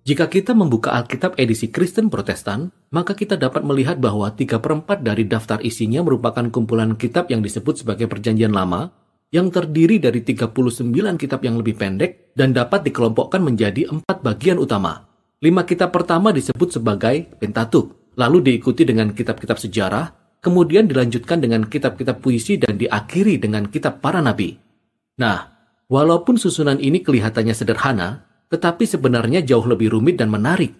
Jika kita membuka Alkitab edisi Kristen Protestan, maka kita dapat melihat bahwa 3/4 dari daftar isinya merupakan kumpulan kitab yang disebut sebagai Perjanjian Lama, yang terdiri dari 39 kitab yang lebih pendek dan dapat dikelompokkan menjadi 4 bagian utama. 5 kitab pertama disebut sebagai Pentatuk, lalu diikuti dengan kitab-kitab sejarah, kemudian dilanjutkan dengan kitab-kitab puisi dan diakhiri dengan kitab para nabi. Nah, walaupun susunan ini kelihatannya sederhana, tetapi sebenarnya jauh lebih rumit dan menarik.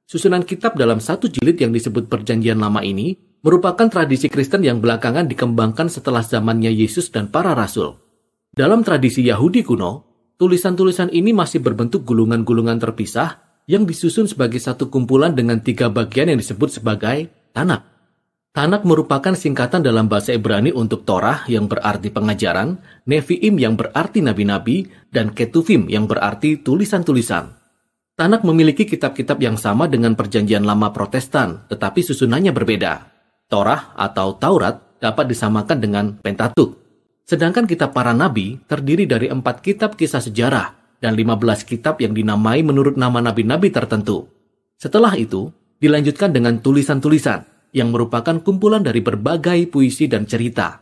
Susunan kitab dalam satu jilid yang disebut Perjanjian Lama ini merupakan tradisi Kristen yang belakangan dikembangkan setelah zamannya Yesus dan para rasul. Dalam tradisi Yahudi kuno, tulisan-tulisan ini masih berbentuk gulungan-gulungan terpisah yang disusun sebagai satu kumpulan dengan 3 bagian yang disebut sebagai Tanak. Tanak merupakan singkatan dalam bahasa Ibrani untuk Torah yang berarti pengajaran, Nevi'im yang berarti nabi-nabi, dan Ketuvim yang berarti tulisan-tulisan. Tanak memiliki kitab-kitab yang sama dengan Perjanjian Lama Protestan, tetapi susunannya berbeda. Torah atau Taurat dapat disamakan dengan Pentatuk. Sedangkan kitab para nabi terdiri dari 4 kitab kisah sejarah dan 15 kitab yang dinamai menurut nama nabi-nabi tertentu. Setelah itu, dilanjutkan dengan tulisan-tulisan yang merupakan kumpulan dari berbagai puisi dan cerita.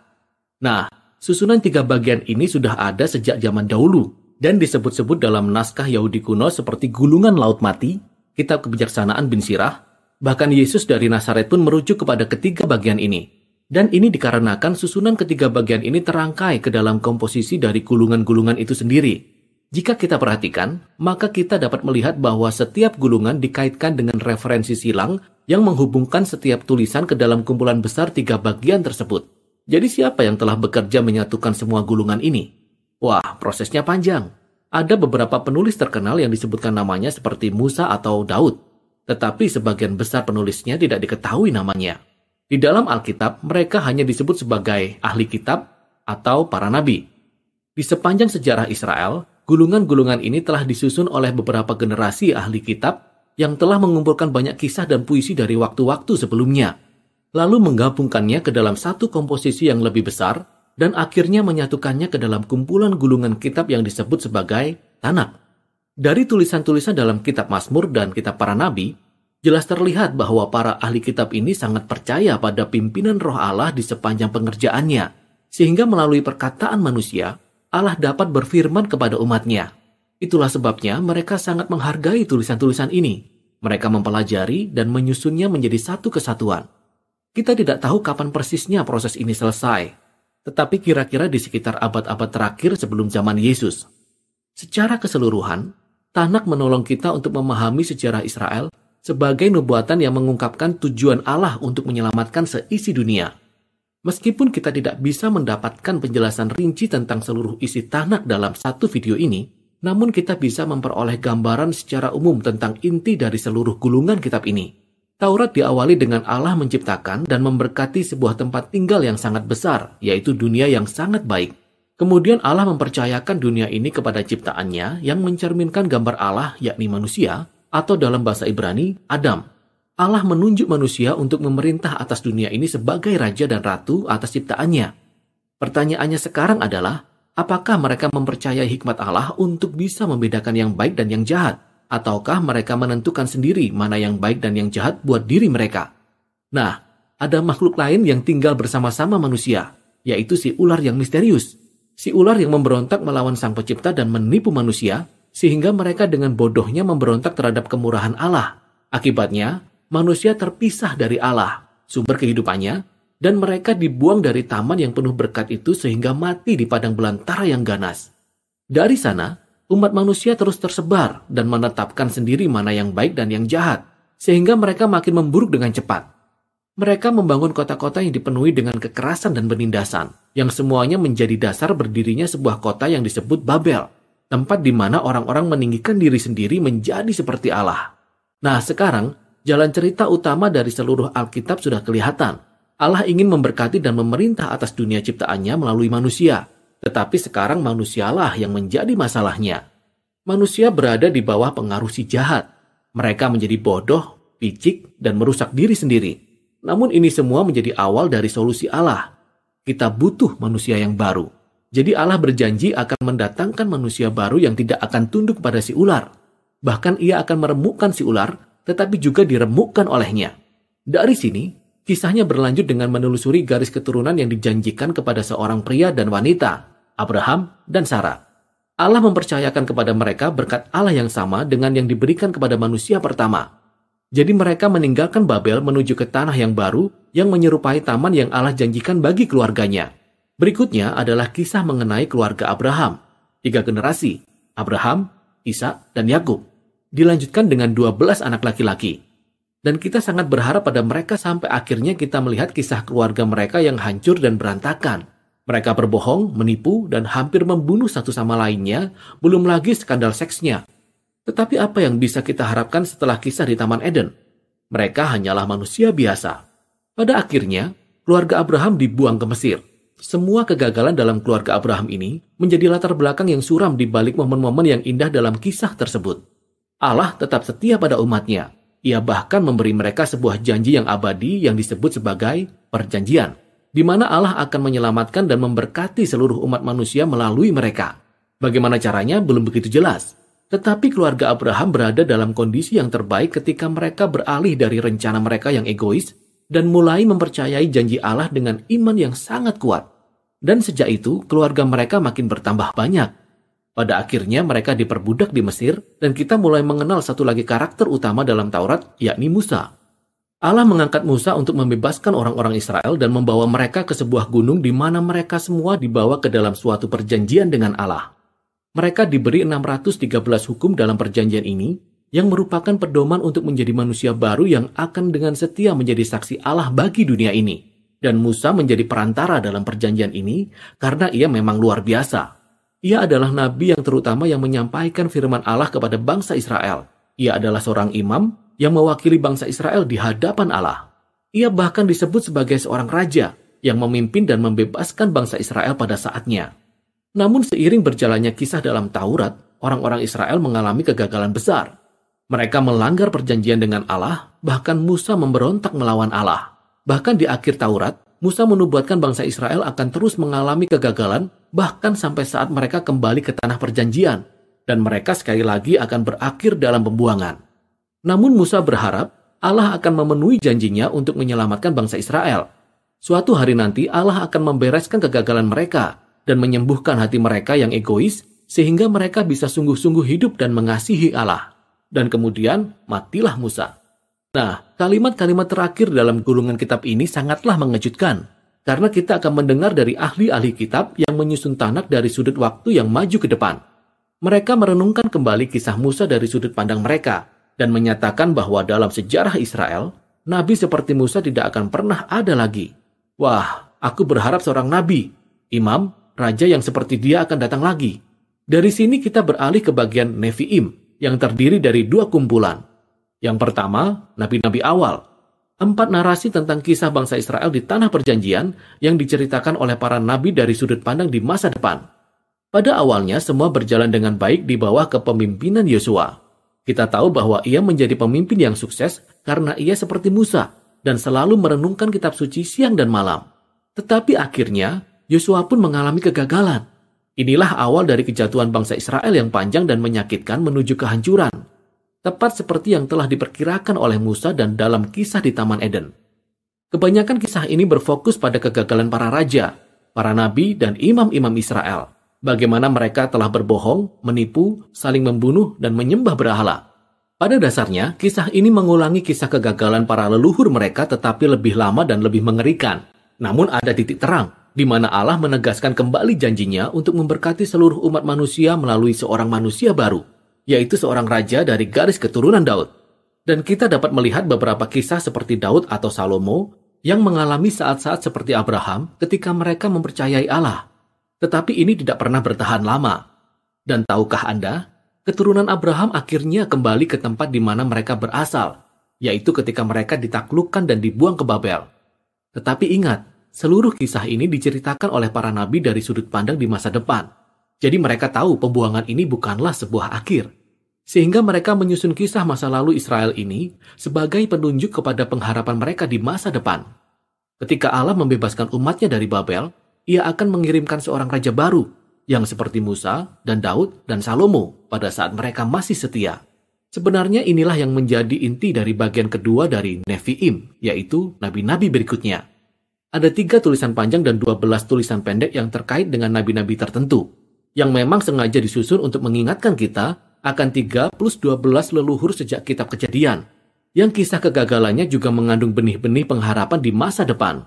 Nah, susunan 3 bagian ini sudah ada sejak zaman dahulu dan disebut-sebut dalam naskah Yahudi kuno seperti Gulungan Laut Mati, Kitab Kebijaksanaan bin Sirah, bahkan Yesus dari Nazaret pun merujuk kepada ketiga bagian ini. Dan ini dikarenakan susunan ketiga bagian ini terangkai ke dalam komposisi dari gulungan-gulungan itu sendiri. Jika kita perhatikan, maka kita dapat melihat bahwa setiap gulungan dikaitkan dengan referensi silang yang menghubungkan setiap tulisan ke dalam kumpulan besar 3 bagian tersebut. Jadi siapa yang telah bekerja menyatukan semua gulungan ini? Wah, prosesnya panjang. Ada beberapa penulis terkenal yang disebutkan namanya seperti Musa atau Daud. Tetapi sebagian besar penulisnya tidak diketahui namanya. Di dalam Alkitab, mereka hanya disebut sebagai ahli kitab atau para nabi. Di sepanjang sejarah Israel, gulungan-gulungan ini telah disusun oleh beberapa generasi ahli kitab yang telah mengumpulkan banyak kisah dan puisi dari waktu-waktu sebelumnya, lalu menggabungkannya ke dalam satu komposisi yang lebih besar, dan akhirnya menyatukannya ke dalam kumpulan gulungan kitab yang disebut sebagai Tanak. Dari tulisan-tulisan dalam kitab Mazmur dan kitab para nabi, jelas terlihat bahwa para ahli kitab ini sangat percaya pada pimpinan Roh Allah di sepanjang pengerjaannya, sehingga melalui perkataan manusia, Allah dapat berfirman kepada umatnya. Itulah sebabnya mereka sangat menghargai tulisan-tulisan ini. Mereka mempelajari dan menyusunnya menjadi satu kesatuan. Kita tidak tahu kapan persisnya proses ini selesai, tetapi kira-kira di sekitar abad-abad terakhir sebelum zaman Yesus. Secara keseluruhan, Tanak menolong kita untuk memahami sejarah Israel sebagai nubuatan yang mengungkapkan tujuan Allah untuk menyelamatkan seisi dunia. Meskipun kita tidak bisa mendapatkan penjelasan rinci tentang seluruh isi Tanak dalam satu video ini, namun kita bisa memperoleh gambaran secara umum tentang inti dari seluruh gulungan kitab ini. Taurat diawali dengan Allah menciptakan dan memberkati sebuah tempat tinggal yang sangat besar, yaitu dunia yang sangat baik. Kemudian Allah mempercayakan dunia ini kepada ciptaannya yang mencerminkan gambar Allah, yakni manusia, atau dalam bahasa Ibrani, Adam. Allah menunjuk manusia untuk memerintah atas dunia ini sebagai raja dan ratu atas ciptaannya. Pertanyaannya sekarang adalah, apakah mereka mempercayai hikmat Allah untuk bisa membedakan yang baik dan yang jahat? Ataukah mereka menentukan sendiri mana yang baik dan yang jahat buat diri mereka? Nah, ada makhluk lain yang tinggal bersama-sama manusia, yaitu si ular yang misterius. Si ular yang memberontak melawan sang pencipta dan menipu manusia, sehingga mereka dengan bodohnya memberontak terhadap kemurahan Allah. Akibatnya, manusia terpisah dari Allah, sumber kehidupannya, dan mereka dibuang dari taman yang penuh berkat itu sehingga mati di padang belantara yang ganas. Dari sana, umat manusia terus tersebar dan menetapkan sendiri mana yang baik dan yang jahat, sehingga mereka makin memburuk dengan cepat. Mereka membangun kota-kota yang dipenuhi dengan kekerasan dan penindasan, yang semuanya menjadi dasar berdirinya sebuah kota yang disebut Babel, tempat di mana orang-orang meninggikan diri sendiri menjadi seperti Allah. Nah, sekarang, jalan cerita utama dari seluruh Alkitab sudah kelihatan. Allah ingin memberkati dan memerintah atas dunia ciptaannya melalui manusia. Tetapi sekarang manusialah yang menjadi masalahnya. Manusia berada di bawah pengaruh si jahat. Mereka menjadi bodoh, picik, dan merusak diri sendiri. Namun ini semua menjadi awal dari solusi Allah. Kita butuh manusia yang baru. Jadi Allah berjanji akan mendatangkan manusia baru yang tidak akan tunduk pada si ular. Bahkan ia akan meremukkan si ular, tetapi juga diremukkan olehnya. Dari sini, kisahnya berlanjut dengan menelusuri garis keturunan yang dijanjikan kepada seorang pria dan wanita, Abraham dan Sarah. Allah mempercayakan kepada mereka berkat Allah yang sama dengan yang diberikan kepada manusia pertama. Jadi mereka meninggalkan Babel menuju ke tanah yang baru yang menyerupai taman yang Allah janjikan bagi keluarganya. Berikutnya adalah kisah mengenai keluarga Abraham. 3 generasi, Abraham, Ishak, dan Yakub. Dilanjutkan dengan 12 anak laki-laki. Dan kita sangat berharap pada mereka sampai akhirnya kita melihat kisah keluarga mereka yang hancur dan berantakan. Mereka berbohong, menipu, dan hampir membunuh satu sama lainnya, belum lagi skandal seksnya. Tetapi apa yang bisa kita harapkan setelah kisah di Taman Eden? Mereka hanyalah manusia biasa. Pada akhirnya, keluarga Abraham dibuang ke Mesir. Semua kegagalan dalam keluarga Abraham ini menjadi latar belakang yang suram di balik momen-momen yang indah dalam kisah tersebut. Allah tetap setia pada umatnya. Ia bahkan memberi mereka sebuah janji yang abadi yang disebut sebagai perjanjian, di mana Allah akan menyelamatkan dan memberkati seluruh umat manusia melalui mereka. Bagaimana caranya belum begitu jelas. Tetapi keluarga Abraham berada dalam kondisi yang terbaik ketika mereka beralih dari rencana mereka yang egois dan mulai mempercayai janji Allah dengan iman yang sangat kuat. Dan sejak itu, keluarga mereka makin bertambah banyak. Pada akhirnya mereka diperbudak di Mesir dan kita mulai mengenal satu lagi karakter utama dalam Taurat, yakni Musa. Allah mengangkat Musa untuk membebaskan orang-orang Israel dan membawa mereka ke sebuah gunung di mana mereka semua dibawa ke dalam suatu perjanjian dengan Allah. Mereka diberi 613 hukum dalam perjanjian ini yang merupakan pedoman untuk menjadi manusia baru yang akan dengan setia menjadi saksi Allah bagi dunia ini. Dan Musa menjadi perantara dalam perjanjian ini karena ia memang luar biasa. Ia adalah nabi yang terutama yang menyampaikan firman Allah kepada bangsa Israel. Ia adalah seorang imam yang mewakili bangsa Israel di hadapan Allah. Ia bahkan disebut sebagai seorang raja yang memimpin dan membebaskan bangsa Israel pada saatnya. Namun seiring berjalannya kisah dalam Taurat, orang-orang Israel mengalami kegagalan besar. Mereka melanggar perjanjian dengan Allah, bahkan Musa memberontak melawan Allah. Bahkan di akhir Taurat, Musa menubuatkan bangsa Israel akan terus mengalami kegagalan, bahkan sampai saat mereka kembali ke tanah perjanjian. Dan mereka sekali lagi akan berakhir dalam pembuangan. Namun Musa berharap Allah akan memenuhi janjinya untuk menyelamatkan bangsa Israel. Suatu hari nanti Allah akan membereskan kegagalan mereka dan menyembuhkan hati mereka yang egois sehingga mereka bisa sungguh-sungguh hidup dan mengasihi Allah. Dan kemudian matilah Musa. Nah, kalimat-kalimat terakhir dalam gulungan kitab ini sangatlah mengejutkan karena kita akan mendengar dari ahli-ahli kitab yang menyusun tanak dari sudut waktu yang maju ke depan. Mereka merenungkan kembali kisah Musa dari sudut pandang mereka dan menyatakan bahwa dalam sejarah Israel, nabi seperti Musa tidak akan pernah ada lagi. Wah, aku berharap seorang nabi, imam, raja yang seperti dia akan datang lagi. Dari sini kita beralih ke bagian Nevi'im yang terdiri dari 2 kumpulan. Yang pertama, nabi-nabi awal. 4 narasi tentang kisah bangsa Israel di tanah perjanjian yang diceritakan oleh para nabi dari sudut pandang di masa depan. Pada awalnya semua berjalan dengan baik di bawah kepemimpinan Yosua. Kita tahu bahwa ia menjadi pemimpin yang sukses karena ia seperti Musa dan selalu merenungkan kitab suci siang dan malam. Tetapi akhirnya, Yosua pun mengalami kegagalan. Inilah awal dari kejatuhan bangsa Israel yang panjang dan menyakitkan menuju kehancuran. Tepat seperti yang telah diperkirakan oleh Musa dan dalam kisah di Taman Eden. Kebanyakan kisah ini berfokus pada kegagalan para raja, para nabi, dan imam-imam Israel. Bagaimana mereka telah berbohong, menipu, saling membunuh, dan menyembah berhala. Pada dasarnya, kisah ini mengulangi kisah kegagalan para leluhur mereka tetapi lebih lama dan lebih mengerikan. Namun ada titik terang, di mana Allah menegaskan kembali janjinya untuk memberkati seluruh umat manusia melalui seorang manusia baru, yaitu seorang raja dari garis keturunan Daud. Dan kita dapat melihat beberapa kisah seperti Daud atau Salomo yang mengalami saat-saat seperti Abraham ketika mereka mempercayai Allah. Tetapi ini tidak pernah bertahan lama. Dan tahukah Anda, keturunan Abraham akhirnya kembali ke tempat di mana mereka berasal, yaitu ketika mereka ditaklukkan dan dibuang ke Babel. Tetapi ingat, seluruh kisah ini diceritakan oleh para nabi dari sudut pandang di masa depan. Jadi mereka tahu pembuangan ini bukanlah sebuah akhir. Sehingga mereka menyusun kisah masa lalu Israel ini sebagai penunjuk kepada pengharapan mereka di masa depan. Ketika Allah membebaskan umatnya dari Babel, ia akan mengirimkan seorang raja baru yang seperti Musa dan Daud dan Salomo pada saat mereka masih setia. Sebenarnya inilah yang menjadi inti dari bagian kedua dari Nevi'im, yaitu nabi-nabi berikutnya. Ada 3 tulisan panjang dan 12 tulisan pendek yang terkait dengan nabi-nabi tertentu, yang memang sengaja disusun untuk mengingatkan kita akan 3 plus 12 leluhur sejak kitab Kejadian, yang kisah kegagalannya juga mengandung benih-benih pengharapan di masa depan.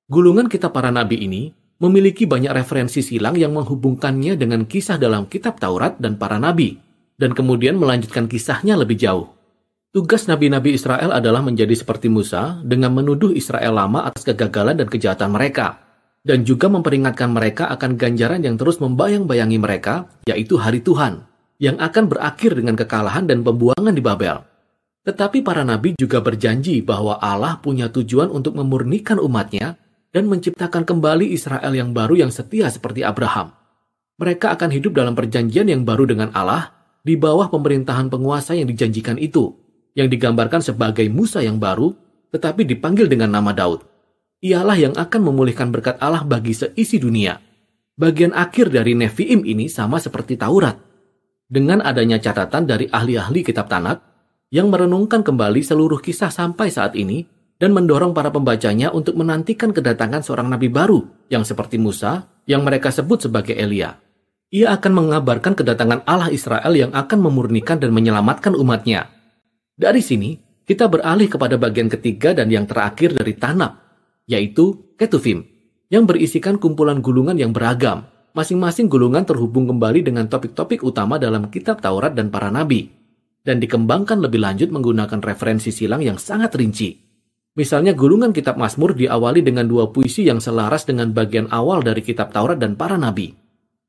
Gulungan kitab para nabi ini memiliki banyak referensi silang yang menghubungkannya dengan kisah dalam kitab Taurat dan para nabi, dan kemudian melanjutkan kisahnya lebih jauh. Tugas nabi-nabi Israel adalah menjadi seperti Musa dengan menuduh Israel lama atas kegagalan dan kejahatan mereka, dan juga memperingatkan mereka akan ganjaran yang terus membayang-bayangi mereka, yaitu hari Tuhan, yang akan berakhir dengan kekalahan dan pembuangan di Babel. Tetapi para nabi juga berjanji bahwa Allah punya tujuan untuk memurnikan umatnya dan menciptakan kembali Israel yang baru yang setia seperti Abraham. Mereka akan hidup dalam perjanjian yang baru dengan Allah, di bawah pemerintahan penguasa yang dijanjikan itu, yang digambarkan sebagai Musa yang baru, tetapi dipanggil dengan nama Daud. Ialah yang akan memulihkan berkat Allah bagi seisi dunia. Bagian akhir dari Nevi'im ini sama seperti Taurat, dengan adanya catatan dari ahli-ahli kitab Tanakh, yang merenungkan kembali seluruh kisah sampai saat ini, dan mendorong para pembacanya untuk menantikan kedatangan seorang nabi baru, yang seperti Musa, yang mereka sebut sebagai Elia. Ia akan mengabarkan kedatangan Allah Israel yang akan memurnikan dan menyelamatkan umatnya. Dari sini, kita beralih kepada bagian ketiga dan yang terakhir dari Tanakh, yaitu Ketuvim, yang berisikan kumpulan gulungan yang beragam. Masing-masing gulungan terhubung kembali dengan topik-topik utama dalam kitab Taurat dan para nabi, dan dikembangkan lebih lanjut menggunakan referensi silang yang sangat rinci. Misalnya gulungan kitab Mazmur diawali dengan 2 puisi yang selaras dengan bagian awal dari kitab Taurat dan para nabi.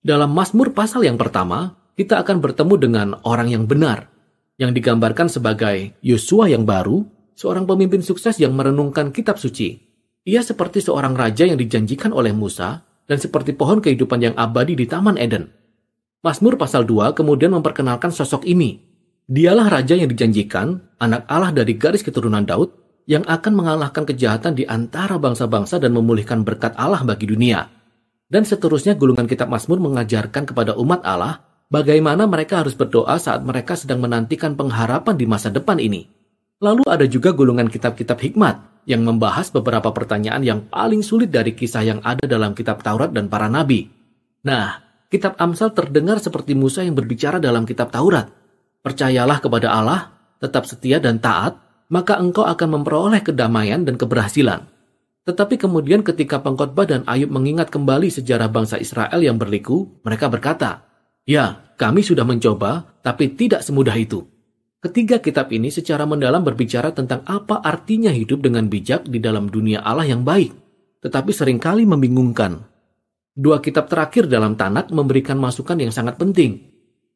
Dalam Mazmur pasal yang pertama, kita akan bertemu dengan orang yang benar, yang digambarkan sebagai Yosua yang baru, seorang pemimpin sukses yang merenungkan kitab suci. Ia seperti seorang raja yang dijanjikan oleh Musa, dan seperti pohon kehidupan yang abadi di Taman Eden. Mazmur pasal 2 kemudian memperkenalkan sosok ini. Dialah raja yang dijanjikan, anak Allah dari garis keturunan Daud, yang akan mengalahkan kejahatan di antara bangsa-bangsa dan memulihkan berkat Allah bagi dunia. Dan seterusnya gulungan kitab Mazmur mengajarkan kepada umat Allah bagaimana mereka harus berdoa saat mereka sedang menantikan pengharapan di masa depan ini. Lalu ada juga gulungan kitab-kitab hikmat yang membahas beberapa pertanyaan yang paling sulit dari kisah yang ada dalam kitab Taurat dan para nabi. Nah, kitab Amsal terdengar seperti Musa yang berbicara dalam kitab Taurat. Percayalah kepada Allah, tetap setia dan taat, maka engkau akan memperoleh kedamaian dan keberhasilan. Tetapi kemudian ketika Pengkhotbah dan Ayub mengingat kembali sejarah bangsa Israel yang berliku, mereka berkata, "Ya, kami sudah mencoba, tapi tidak semudah itu." Ketiga kitab ini secara mendalam berbicara tentang apa artinya hidup dengan bijak di dalam dunia Allah yang baik, tetapi seringkali membingungkan. 2 kitab terakhir dalam Tanakh memberikan masukan yang sangat penting.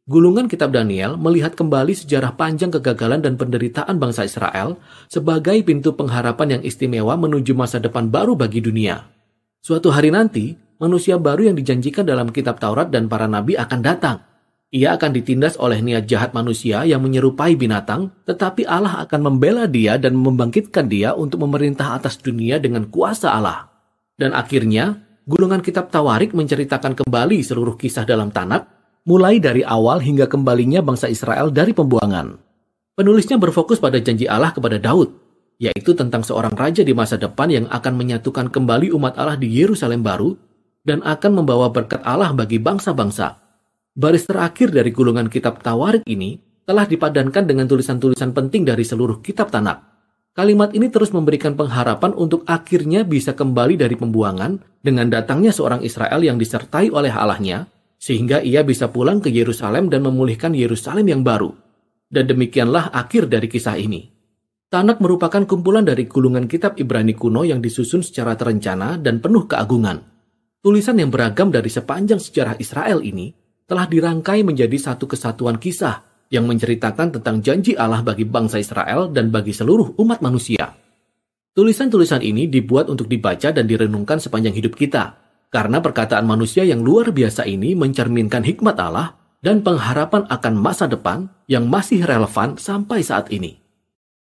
Gulungan kitab Daniel melihat kembali sejarah panjang kegagalan dan penderitaan bangsa Israel sebagai pintu pengharapan yang istimewa menuju masa depan baru bagi dunia. Suatu hari nanti, manusia baru yang dijanjikan dalam kitab Taurat dan para nabi akan datang. Ia akan ditindas oleh niat jahat manusia yang menyerupai binatang, tetapi Allah akan membela dia dan membangkitkan dia untuk memerintah atas dunia dengan kuasa Allah. Dan akhirnya, gulungan kitab Tawarik menceritakan kembali seluruh kisah dalam Tanakh, mulai dari awal hingga kembalinya bangsa Israel dari pembuangan. Penulisnya berfokus pada janji Allah kepada Daud, yaitu tentang seorang raja di masa depan yang akan menyatukan kembali umat Allah di Yerusalem baru dan akan membawa berkat Allah bagi bangsa-bangsa. Baris terakhir dari gulungan kitab Tawarik ini telah dipadankan dengan tulisan-tulisan penting dari seluruh kitab Tanakh. Kalimat ini terus memberikan pengharapan untuk akhirnya bisa kembali dari pembuangan dengan datangnya seorang Israel yang disertai oleh Allahnya, sehingga ia bisa pulang ke Yerusalem dan memulihkan Yerusalem yang baru. Dan demikianlah akhir dari kisah ini. Tanakh merupakan kumpulan dari gulungan kitab Ibrani kuno yang disusun secara terencana dan penuh keagungan. Tulisan yang beragam dari sepanjang sejarah Israel ini telah dirangkai menjadi satu kesatuan kisah yang menceritakan tentang janji Allah bagi bangsa Israel dan bagi seluruh umat manusia. Tulisan-tulisan ini dibuat untuk dibaca dan direnungkan sepanjang hidup kita, karena perkataan manusia yang luar biasa ini mencerminkan hikmat Allah dan pengharapan akan masa depan yang masih relevan sampai saat ini.